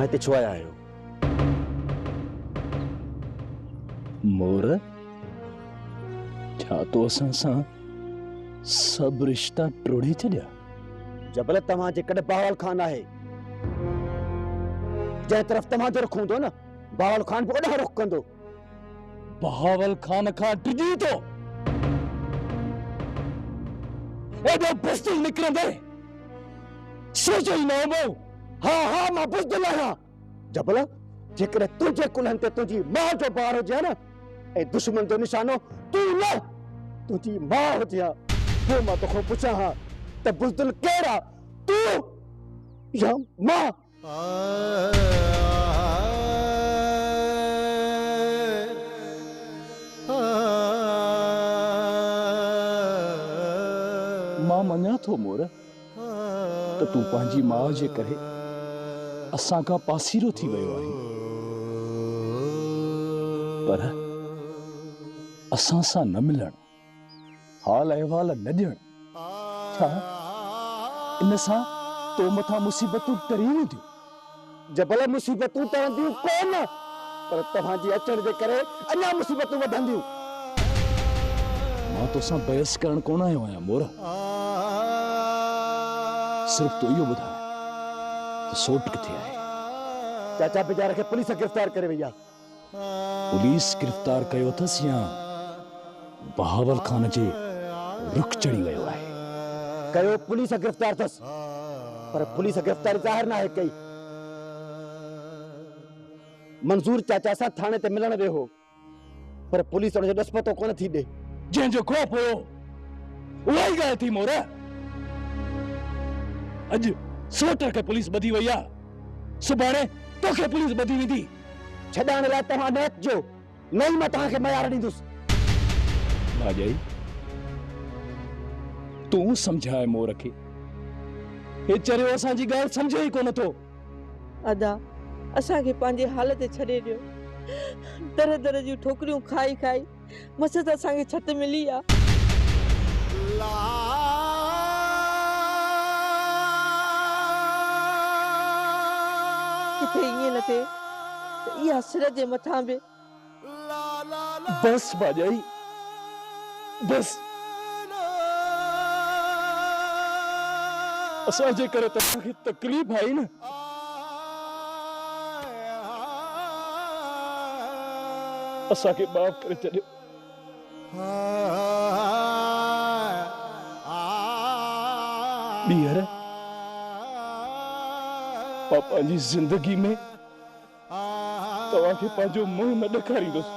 हिते छो आया आहियो? मोर छा तो असां सां सब रिश्ता टोड़े छॾिया? जबल तव्हां जेकॾहिं बावल खान आहे, जंहिं तरफ़ तव्हांजो रुख हूंदो न, बावल खान बि ओॾांहुं रुख कंदो। बहावल खान खां डिॼी तो एॾो बुज़दिल निकिरंदे सोचो ई न हो। हाँ मां बुज़दिल आहियां। जबल जेकॾहिं तुंहिंजे कुल्हनि ते तुंहिंजी माउ जो बार हुजे न, ऐं दुश्मन जो निशानो तूं न तुंहिंजी माउ हुजे हा, पोइ मां तोखां पुछां हा त बुज़दिल केरु आहे, तूं या मां? मां मञा थो मोर त तूं पंहिंजी माउ जे करे असां खां पासीरो थी वियो आहे, पर असां सां न मिलण, हाल अहवाल न ॾियण, छा इन सां तो मथां मुसीबतूं टरी वेंदियूं? जबल मुसीबतूं टरंदियूं कोन, पर तव्हांजी अचण जे करे अञा मुसीबतूं वधंदियूं। मां तोसां बहस करण कोन आयो आहियां मोर, सिर्फ तो इहो ॿुधाए त सोट किथे आहे? चाचा बेचारे खे पुलिस गिरफ़्तार करे वई आहे। पुलिस गिरफ़्तार कयो अथसि या बहावल खान जे रुख चढ़ी वियो आहे? कयो पुलिस गिरफ़्तार अथसि, पर पुलिस गिरफ़्तारी ज़ाहिर न आहे कई। मंज़ूर चाचा सां थाणे ते मिलण वियो हो, पर पुलिस हुनजो ॾसपतो कोन थी ॾे। जंहिंजो खौफ़ हुयो उहा ई ॻाल्हि थी मोर। अॼु सोटर खे पुलिस ॿधी वई आहे, सुभाणे तोखे पुलिस ॿधी वेंदी। छॾाइण लाइ तव्हां न अचिजो, न ई मां तव्हांखे मयार ॾींदुसि। भाॼाई तूं सम्झाए मोर खे, हे चरियो असांजी ॻाल्हि सम्झे ई कोन थो। अदा असांखे पंहिंजे हाल ते छॾे ॾियो। दर दर जूं ठोकरियूं खाई खाई मसद असांखे छत मिली आहे। किथे ईअं न थिए त इहा सिर जे मथां बि। बस भाॼाई बस, असांजे करे तव्हांखे तकलीफ़ आई न, असांखे माफ़ करे छॾियो। ॿीहर मां पंहिंजी ज़िंदगी में तव्हांखे पंहिंजो मुंहुं न ॾेखारींदुसि।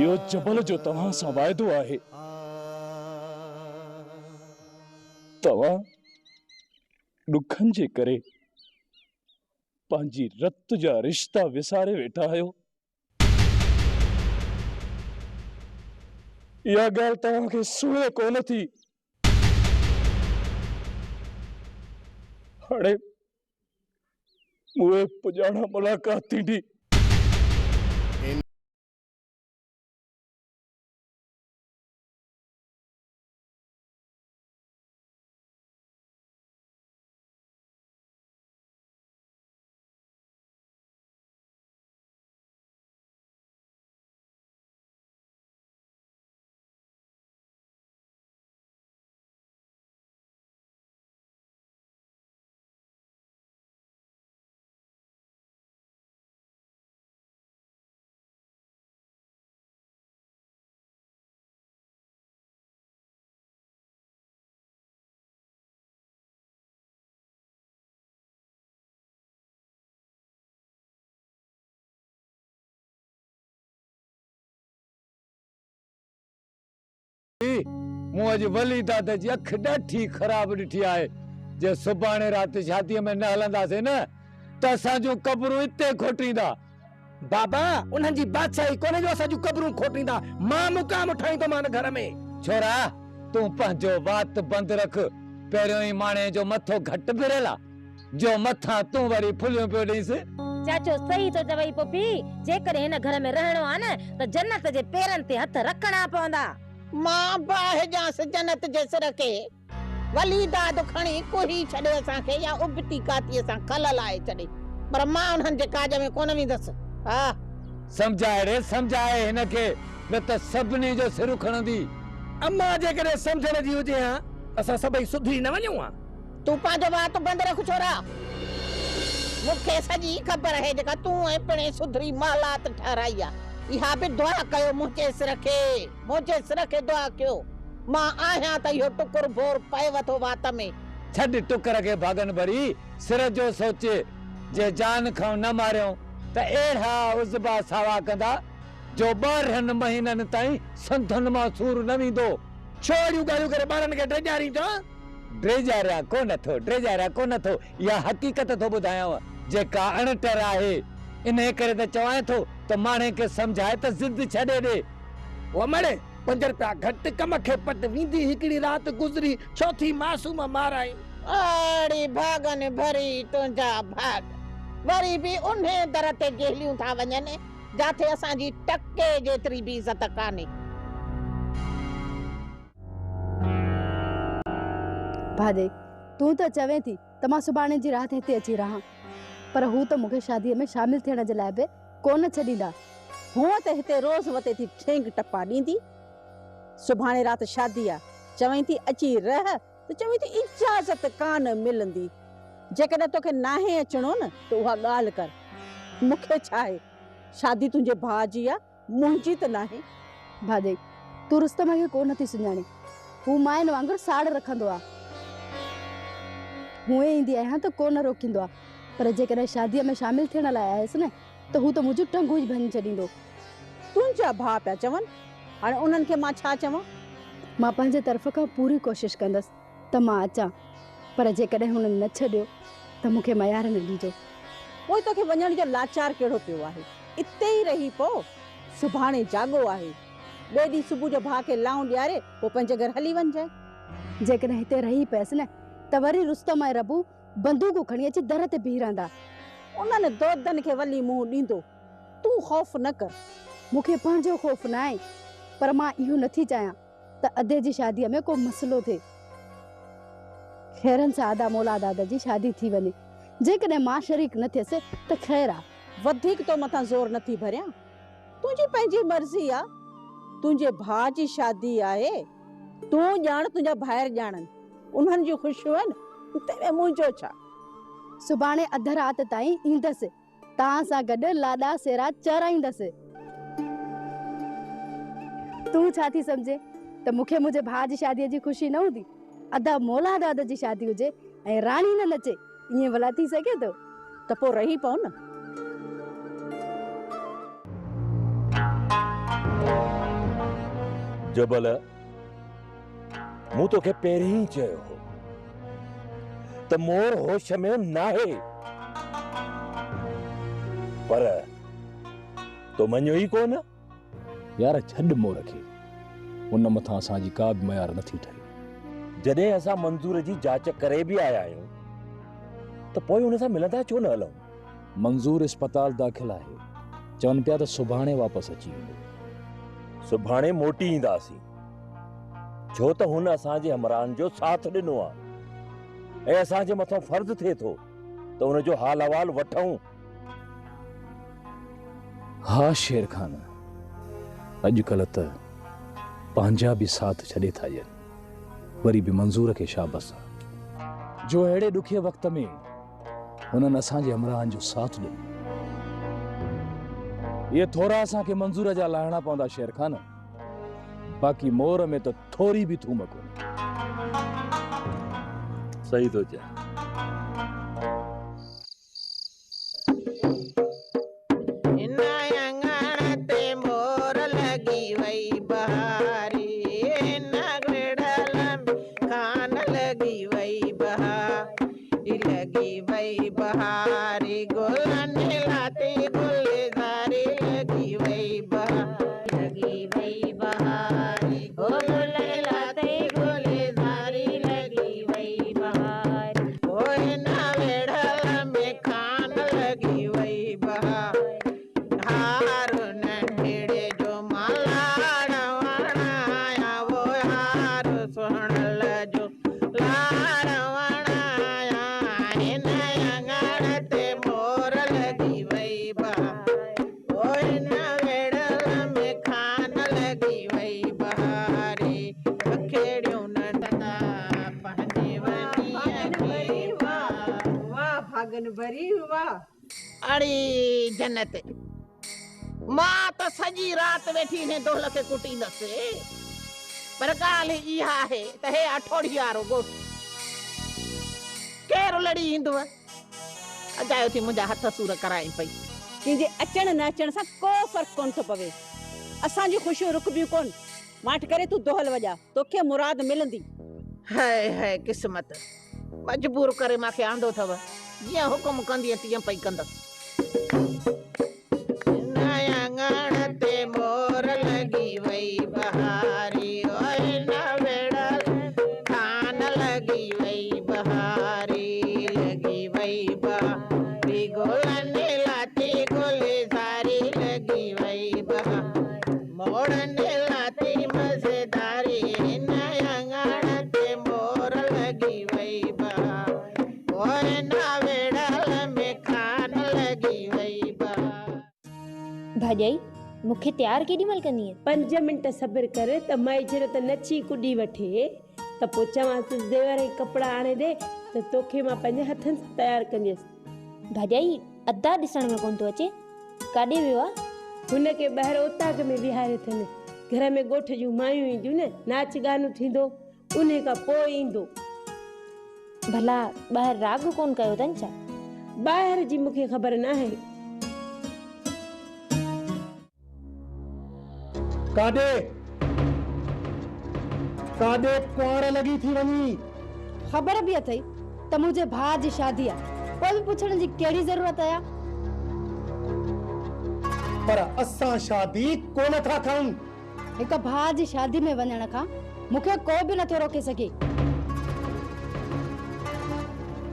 इहो जबल जो तव्हां सां वाइदो आहे। तव्हां ॾुखनि जे करे पंहिंजी रत जा रिश्ता विसारे वेठा आहियो। इहा ॻाल्हि तव्हांखे सूहे कोन थी। हाणे मुंहिंजे पुॼाणा मुलाक़ात थींदी। मूं अॼु वली दादा जी अखि ॾाढी ख़राब ॾिठी आहे। जे सुभाणे राति शादीअ में न हलंदासीं न त असांजूं क़बरूं हिते खोटींदा। बाबा उन्हनि जी बादशाही कोन्हे जो असां जूं क़बरूं खोटींदा। मां मुक़ाम ठाहींदोमान घर में। छोरा तूं पंहिंजो वात बंदि रख। पहिरियों ई माणे जो मथो घटि फिरियल आहे, जो मथां तूं वरी फुलियूं पियो ॾींसि। चाचो सही तो चवई पपी, जेकॾहिं हिन घर में रहणो आहे न त जन्नत जे पेरनि ते हथ रखणा पवंदा। मां बाहि ॼांसि जन्नत जे सिर खे। वली दाद खणी कोही छॾे असांखे या उबती कातीअ सां कल लाए छॾे पर मां उन्हनि जे काज में कोन वेंदसि। हा समझाए रे समझाए हिनखे न त सभिनी जो सिर खणंदी। अम्मा जेकॾहिं सम्झण जी हुजे हा असां सभई सुधरी न वञूं हा। तूं पंहिंजो वात बंदि रख छोरा। मूंखे सॼी ख़बर आहे जेका तूं ऐं पिणे सुधरी मालात ठाराई आहे। इहा बि दुआ कयो मुंहिंजे सिर खे दुआ कयो। मां आहियां त इहो टुकुर बोर पएव थो वात में। छॾ टुकर खे भागन भरी सिर जो सोचे जे जान खां न मारियो त अहिड़ा उज़बा सावा कंदा जो 12 महीननि ताईं संधन मां सूर न वेंदो। छो अहिड़ियूं ॻाल्हियूं करे ॿारनि खे ड्रेजारींदो? ड्रेजारिया कोन थो इहा हक़ीक़त थो ॿुधायांव जेका अणटर आहे। इन करे त चवां थो त माणे खे सम्झाए त ज़िद छॾे ॾे। ओ मड़े 5 रुपया घटि कम खे पट वेंदी हिकिड़ी राति गुज़री चौथी मासूम माराई। अड़ी भागन भरी तुंहिंजा भाग वरी बि उन्हे दर ते गेलियूं था वञनि जाथे असांजी टके जेतिरी बि इज़त कान्हे। भाॼे तूं त चवे थी त मां सुभाणे जी राति हिते अची रहां पर हू त मूंखे शादीअ में शामिल थियण जे लाइ बि कोन छॾींदा। हूअं त हिते रोज़ वते थी ठेंग टपा ॾींदी। सुभाणे राति शादी आहे चवईं थी अची रह त चवईं थी इजाज़त कान मिलंदी। जेकॾहिं तोखे नाहे अचणो न त उहा ॻाल्हि कर। मूंखे छा आहे शादी तुंहिंजे भाउ जी आहे मुंहिंजी त नाहे। भाॼे तूं रुस्तम खे कोन थी सुञाणी। हू माइन वांगुरु साड़ रखंदो आहे। हूअं ईंदी आहियां त कोन रोकींदो आहे पर जेकॾहिं शादीअ में शामिल थियण लाइ आयसि न त हू त मुंहिंजूं टंगूं ई भञी छॾींदो। तुंहिंजा भाउ पिया चवनि हाणे उन्हनि खे मां छा चवां? मां पंहिंजे तरफ़ खां पूरी कोशिशि कंदसि त मां अचां पर जेकॾहिं हुननि न छॾियो त मूंखे मयार न ॾिजो। पोइ तोखे वञण जो लाचार कहिड़ो पियो आहे? इते ई रही पो। सुभाणे जाॻो आहे। ॿिए ॾींहुं सुबुह जो भाउ खे लाऊं ॾियारे पोइ पंहिंजे घर हली वञजांइ। जेकॾहिं हिते रही पियसि न त वरी रुस्तम ऐं रबू बंदूकूं खणी अची दर ते बीह रहंदा। उन्हनि दोस्तनि खे वली मुंहुं ॾींदो। तूं ख़ौफ़ न कर। मूंखे पंहिंजो ख़ौफ़ न आहे पर मां इहो नथी चाहियां त अधे जी शादीअ में को मसइलो थिए। ख़ैरनि सां आदा मौला दादा जी शादी थी वञे। जेकॾहिं मां शरीक न थियसि त ख़ैर आहे। वधीक तो मथां ज़ोर नथी भरियां। तुंहिंजी पंहिंजी मर्ज़ी आहे। तुंहिंजे भाउ जी शादी आहे। तूं ॼाण तुंहिंजा ॿाहिरि ॼाणनि। उन्हनि जूं ख़ुशियूं आहिनि तंहिंमें मुंहिंजो छा। सुभाणे अध राति ताईं ईंदसि तव्हां सां गॾु लाॾा सेरा चराईंदसि। तूं छा थी सम्झे त मूंखे मुंहिंजे भाउ जी शादीअ जी ख़ुशी न हूंदी? अदा मौला दादा जी शादी हुजे ऐं राणी न नचे ईअं भला थी सघे थो? त पोइ रही पओ न। जबल मूं तोखे पहिरीं ई चयो हो त मोर होश में नाहे पर तो मञो ई कोन। यार छॾ मोर खे। उन मथां असांजी का बि मयार नथी ठहे। जॾहिं असां मंज़ूर जी जांच करे बि आया आहियूं त पोइ हुन सां मिलंदा छो न हलूं? मंज़ूर अस्पताल दाख़िल आहे। चवनि पिया त सुभाणे वापसि अची वेंदो। सुभाणे मोटी ईंदासीं छो त हुन असांजे हमराहनि जो साथ ॾिनो आहे ऐं असांजे मथां फर्ज़ थिए थो त हुन जो हाल अहवाल वठूं। हा शेर खान अॼुकल्ह त पंहिंजा बि साथ छॾे था ॾियनि। वरी बि मंज़ूर खे शाबस आहे जो अहिड़े ॾुखे वक़्त में हुननि असांजे हमराहनि जो साथ ॾिनो। ये थोरा असांखे मंज़ूर जा लाहिणा पवंदा शेर खान। बाक़ी मोर में त थोरी बि थूम कोन्हे। सही थो चए। अरे वाह अड़ी जन्नत मां तो सजी रात वेठी ने दोल के कुटींदसि पर ॻाल्हि इहा आहे त हे अठोड़ी वारो ॻोठ केरु लड़ी ईंदव अजायो थी मुंहिंजा हथ सूर कराई पई कंहिंजे अचण न अचण सां को फ़र्क़ु कोन थो पवे असांजी ख़ुशियूं रुकबियूं कोन माठ करे तूं दोहल वॼा तोखे मुराद मिलंदी हाय हाय किस्मत मजबूर करे मांखे आंदो अथव जीअं हुकुम कंदी तीअं पई कंदसि नया ङण ते मोर लगी वई बहारी ओए न वेड़ल खान लगी वई बहारी लगी वई बहारी गोलन लाती गोले सारी लगी वई बहारी मोड़न लाती मजेदारी नया ङण ते मोर लगी वई बहारी ओए न वेड़ल में खान लगी वई बहारी भाॼाई मूंखे तयारु केॾी महिल कंदी आहे 5 मिंट सब्र करे त माइजर त नची कुॾी वठे त पोइ चवांसि देवर ई कपिड़ा आणे ॾे त तोखे मां पंहिंजे हथनि सां तयारु कंदसि भाॼाई अदा ॾिसण में कोन थो अचे काॾे वियो आहे हुनखे ॿाहिरि उताक में विहारे अथनि घर में ॻोठ जूं मायूं ईंदियूं न नाच गानो थींदो उन खां पोइ ईंदो भला ॿाहिरि राग कोन कयो अथनि छा ॿाहिरि जी मूंखे ख़बर न आहे काॾे काॾे कुंवार लगी थी वञी ख़बर बि अथई त मुंहिंजे भाउ जी शादी आहे पोइ बि पुछण जी कहिड़ी ज़रूरत आहे पर असां शादी कोन था कयूं हिकु भाउ जी शादी में वञण खां मूंखे को बि नथो रोके सघे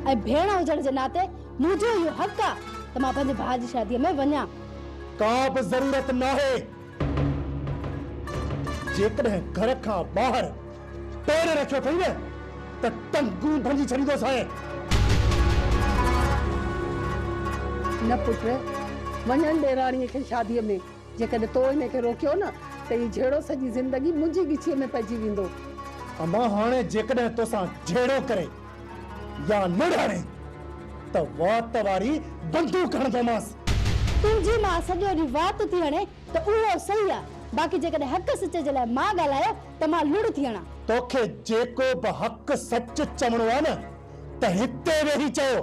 ऐं भेण हुजण जे नाते मुंहिंजो इहो हक़ आहे त मां पंहिंजे भाउ जी शादीअ में वञा का बि ज़रूरत न आहे जेकॾहिं घर खां ॿाहिरि पेर रखियो अथई न त टंगूं भंजी छॾींदोसि न पुट वञण ॾेराणीअ खे शादीअ में जेकॾहिं तो हिनखे रोकियो न त ही झेड़ो सॼी ज़िंदगी मुंहिंजी ॻिचीअ में पइजी वेंदो अमां हाणे जेकॾहिं तोसां झेड़ो करे या न ॾाणे त वात वारी बंदूक हणंदोमांसि तुंहिंजी मां सॼो ॾींहुं वात थी हणे त उहो सही आहे बाक़ी जेकॾहिं हक़ सच जे लाइ मां ॻाल्हायो त मां लुड़ थी हणां तोखे जेको बि हक़ सच चवणो आहे न त हिते वेही चयो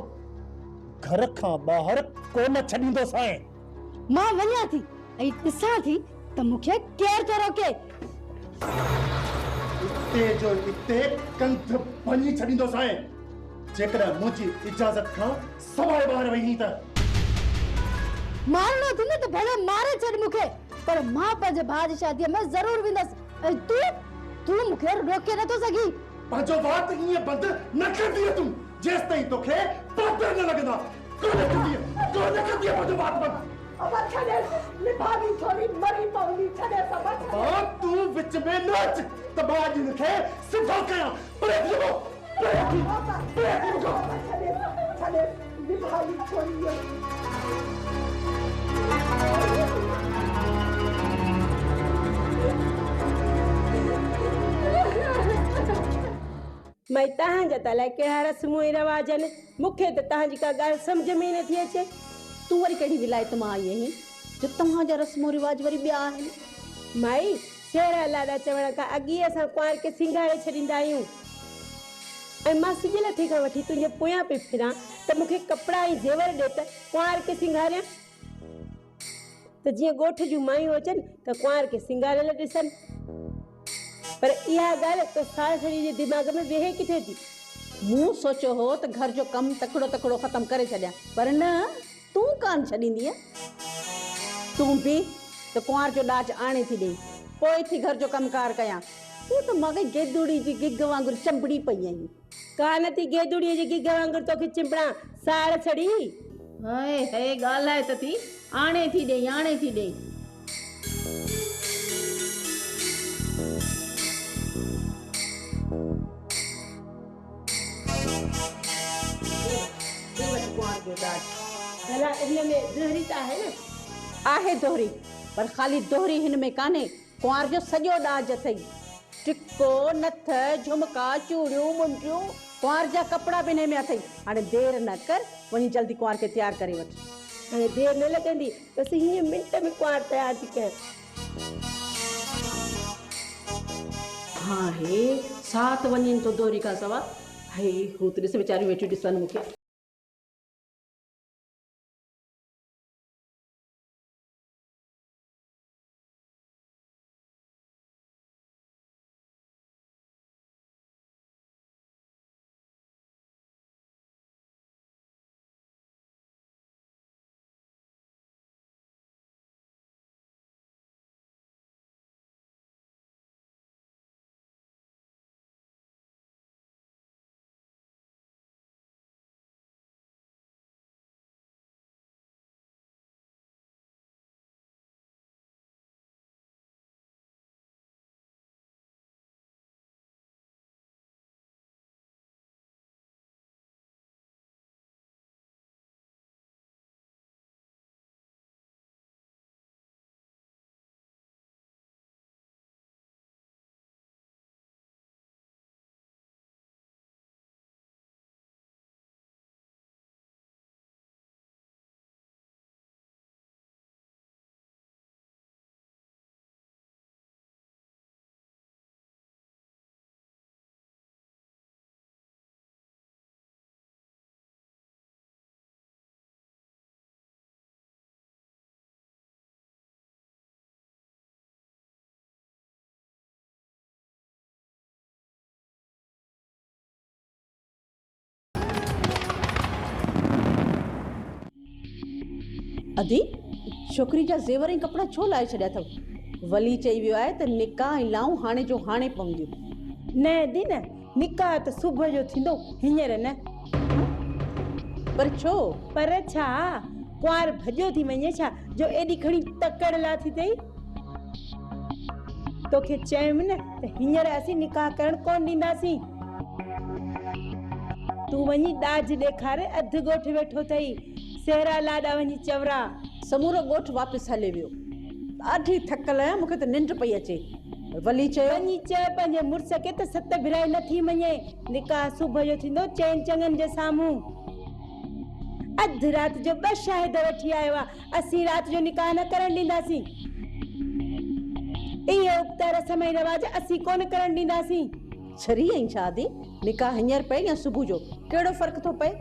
घर खां ॿाहिरि कोन छॾींदोसि मां वञा थी ऐं ॾिसां थी त मूंखे केरु थो रोके हिते जो हिते कंध भञी छॾींदोसि जेकॾहिं मुंहिंजी इजाज़त खां सवाइ ॿाहिरि वई त मारणो थी न त भले मारे छॾ मूंखे पर मां पंहिंजे भाउ जी शादीअ में ज़रूर वेंदसि ऐं तूं मूंखे रोके नथो सघी पंहिंजो वात ईअं बंदि न कंदीअ तूं जेसि ताईं तोखे पापे न लॻंदा कोन कंदीअ पंहिंजो वात बंदि निभावी छोरी मरी पवंदी छॾे समझ तूं विच में न अच त मां अॼु हिनखे सिधो कयां परे थी छॾे निभावी छोरी माई तव्हांजा त अलाए कहिड़ा रस्मूं ऐं रवाज आहिनि मूंखे त तव्हांजी का ॻाल्हि सम्झ में नथी अचे तूं वरी कहिड़ी विलायत मां आई आहीं जो तव्हांजा रस्मो रिवाज वरी ॿिया आहिनि माई शेर लाॾा चवण खां अॻु ई असां कुंवार खे सिंगारे छॾींदा आहियूं ऐं मां सिजल थी खां वठी तुंहिंजे पोयां पई फिरां त मूंखे कपिड़ा ऐं ज़ेवर ॾे त कुंवार खे सिंगारियां त जीअं ॻोठ जूं मायूं अचनि त कुंवार खे सिंगारियल ॾिसनि पर इहा ॻाल्हि त सासड़ी जे दिमाग़ में वेहे किथे थी मूं सोचियो हो त घर जो कमु तकिड़ो तकिड़ो ख़तम करे छॾियां पर न तूं कान छॾींदीअ तूं बि त कुंवार जो ॾाज आणे थी ॾेई पोइ थी घर जो कमकार कयां तूं त मॻ गेदुड़ी जी गिग वांगुरु चंबड़ी पई आहीं कान थी गेदुड़ीअ जी गिग वांगुरु तोखे चिंबड़ा साड़ छड़ी हाय हाय ॻाल्हाए त थी आणे थी ॾेई भला इन में दोहरी त आहे न आहे दोहरी पर ख़ाली दोहरी हिन में कान्हे कुंवार जो सॼो ॾाज अथई टिको नथ झुमका चूड़ियूं मुंडियूं कुंवार जा कपड़ा भी ने में अथई हाणे देर न कर वनी जल्दी कुंवार के तैयार करे वठ हाणे देर न लगंदी बस हीअं मिंट में कुंवार तैयार थी कर हाँ हे साथ वनी तो दोरी का सवा हे हो तो ॾिस वीचारी वेठी ॾिसन मूंखे अदी छोकरी जा जेवर ऐं कपड़ा छो लाए छॾिया अथव वली चई वियो आहे त निकाह ऐं लाऊं हाणे जो हाणे पवंदियूं न दी न निकाह त सुबुह जो थींदो हींअर न पर छो पर छा कुंवार भॼो थी वञे छा जो एॾी खणी तकड़ लाथी अथई तोखे चयमि न त हींअर असीं निकाह करण कोन ॾींदासीं तूं वञी ॾाज ॾेखारे अधु ॻोठ वेठो अथई सेहरा लाॾा वञी चवरा समूरो ॻोठ वापसि हले वियो ॾाढी थकल आहियां मूंखे त निंड पई अचे वली चयो वञी चए पंहिंजे मुड़ुस खे त सत भिराई न थी वञे निकाह सुबुह जो थींदो चइनि चङनि जे साम्हूं अधु राति जो 2 शाहिद वठी आयो आहे असीं राति जो निकाह न करण ॾींदासीं इहे उबता रस्म ऐं रवाज असीं कोन करण ॾींदासीं छरी ऐं शादी निकाह हींअर पए या सुबुह जो कहिड़ो फ़र्क़ु थो पए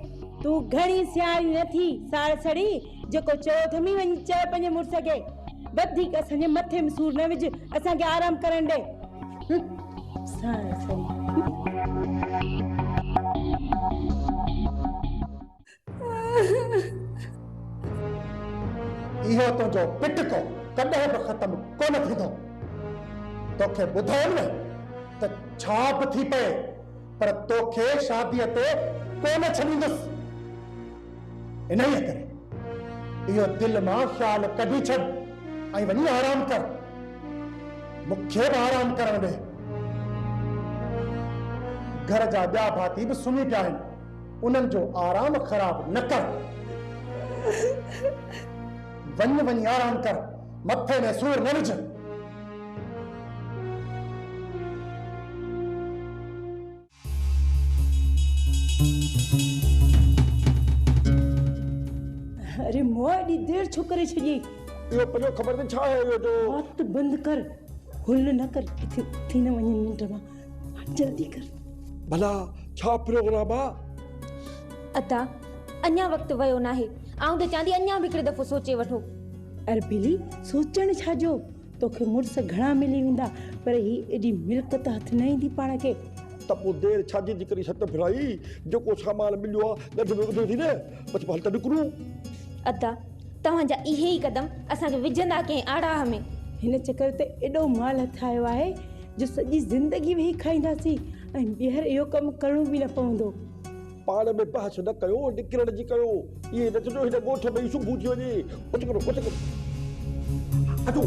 तूं घणी सियाणी न थी साड़ सड़ी जेको चयो थमी वञी चए पंहिंजे मुड़ुस खे वधीक असांजे मथे में सूर न विझ असांखे आराम करण ॾे साड़ सड़ी इहो तुंहिंजो पिटको कॾहिं बि ख़तमु कोन थींदो तोखे ॿुधायो न त छा बि थी पए पर तोखे शादीअ ते कोन छॾींदुसि इन्हीअ करे इहो दिलि मां ख़्यालु कढी छॾ ऐं वञी आराम कर मूंखे बि आराम करण ॾे घर जा ॿिया भाती बि सुम्ही पिया आहिनि उन्हनि जो आराम ख़राब न कर वञी आराम कर मथे में सूर न विझ अरे मोह एॾी देर छो करे छॾी इहो पंहिंजो ख़बर न छा आहे इहो जो हथ बंदि कर हुल न कर किथे उथी न वञे निंड मां जल्दी कर भला छा प्रोग्राम आहे अता अञा वक़्तु वियो नाहे आऊं त चांदी अञा बि हिकिड़े दफ़ो सोचे वठो अरे बिली सोचण छाजो तोखे मुड़ुस घणा मिली वेंदा पर ही एॾी मिल्कत हथ न ईंदी पाण खे त पोइ देर छाजी थी करी सत फिराई जेको सामान मिलियो आहे गॾु में गॾु थी न बसि हल त निकिरूं अता तव्हांजा इहे ई क़दम असांखे विझंदा कंहिं आड़ाह में हिन चकर ते एॾो माल हथ आयो आहे जो सॼी ज़िंदगी वेही खाईंदासीं ऐं ॿीहर इहो कमु करणो बि न पवंदो पाण में बहस न कयो निकिरण जी कयो इहे न चइजो हिन ॻोठ में सुबुह थी वञे कुझु करो अचो